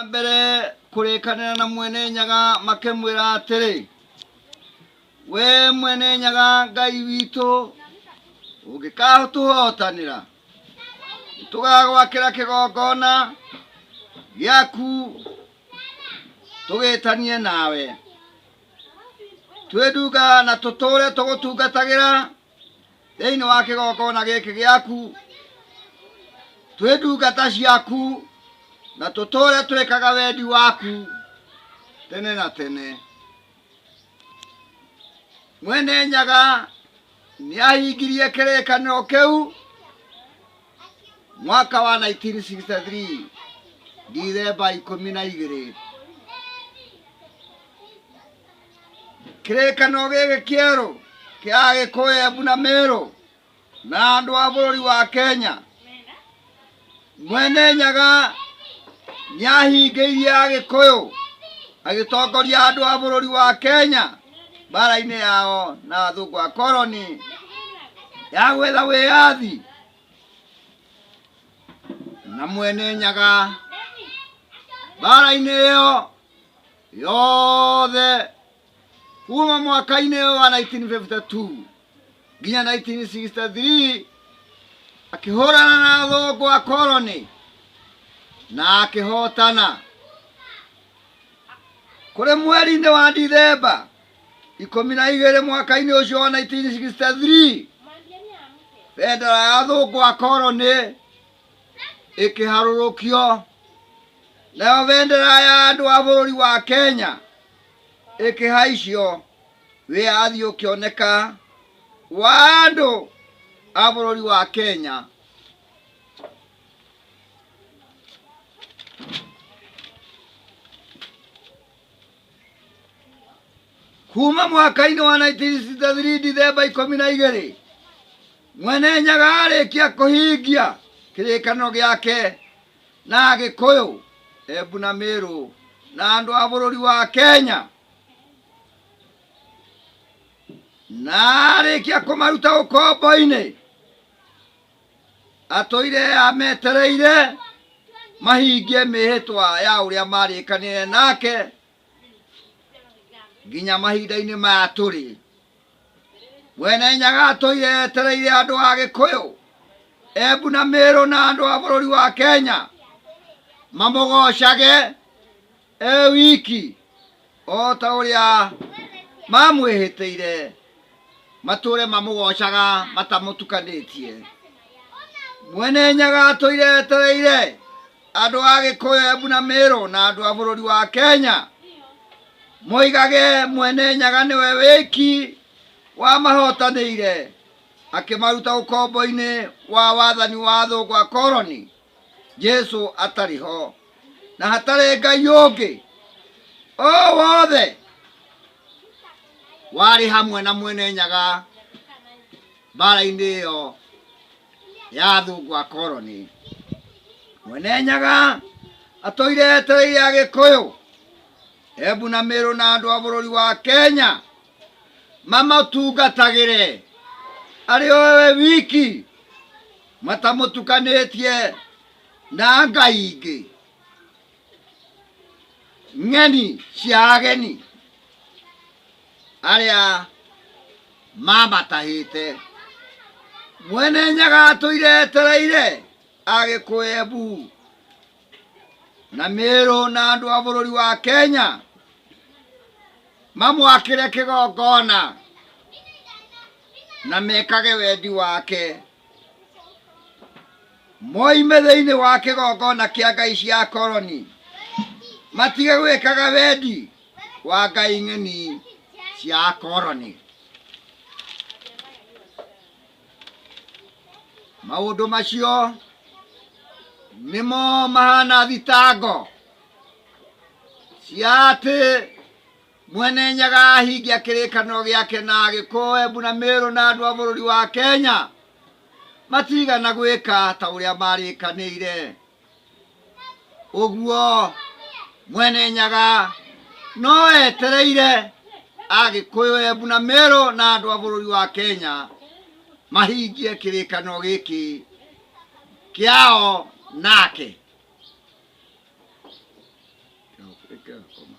Mbere kurekanira na Mwene Nyaga makemwira atiri, we Mwene Nyaga Ngai witu ugikahotuhotanira tugagwakira kigongona giaku tugitanie nawe tweduga na tutore tugutungatagira thiini wa kigongona giki giaku tweduga ta ciaku na tutore twekaga wendi waku tene na tene. Mwene Nyaga niahingirie kirekaniro kiu mwaka wa 1963 Dithemba 12. Kirekaniro giki kieru kia Gikuyu, Embu na Meru na andu a bururi wa Kenya. Mwene Nyaga niahingirie Agikuyu agitongoria andu a bururi wa Kenya bara-ini yao na athungu a koloni ya gwetha wiathi. Na Mwene Nyaga bara-ini iyo yothe kuma mwaka-ini wa 1952 nginya 1963 akihurana na athungu a koloni na akihotana. Kuri mweri-ini wa Dithemba 12 mwaka-ini ucio wa 1963 bendera ya athungu a koloni ikiharurukio, nayo bendera ya andu a bururi wa Kenya ikihaicio, wiathi ukioneka wa andu a bururi wa Kenya. Kuma mwaka-ini wa 1963 Dithemba 12 Mwene Nyaga arikia kuhingia kirikaniro giake na Agikuyu, Embu na Meru na andu a bururi wa Kenya, na arikia kumaruta ukombo-ini atoire ametereire mahingie mihitwa ya uria marikanire nake nginya mahinda-ini maya turi. Mwene Nyaga atoire etereire andu a Gikuyu, Embu na Meru na andu a bururi wa Kenya mamugocage wiki o ta uria mamwihitiire mature mamugocaga matamutukanitie. Mwene Nyaga atoire etereire andu a Gikuyu, Embu na Meru na andu a bururi wa Kenya moigage Mwene Nyaga niwe wiki wa mahotanire akimaruta ukombo-ini wa wathani wa athungu a koloni. Jesu atariho na hatari Ngai ungi o wothe wari hamwe na Mwene Nyaga bara-ini iyo ya athungu a koloni. Mwene Nyaga atoire etereire Agikuyu, Embu na Meru na andu a bururi wa Kenya mamatungatagire ari owe wiki matamutukanitie na ngai ingi ng'eni cia ageni aria mamatahite. Mwene Nyaga atoire etereire Agikuyu, Embu na Meru na andu a bururi wa Kenya mamwakire kigongona na mekage wendi wake. Moime thiini wa kigongona kia ngai cia koloni matige gwikaga wendi wa ngai ng'eni cia koloni. Maundu macio nimo mahana thitango cia ati Mwene Nyaga ahingia kirikaniro giake na Agikuyu, Embu na Meru na andu a bururi wa Kenya matigana gwika ta uria marikanire. Uguo Mwene Nyaga no etereire Agikuyu, Embu na Meru na andu a bururi wa Kenya mahingie kirikaniro giki kiao nake. Ĩkĩra koma.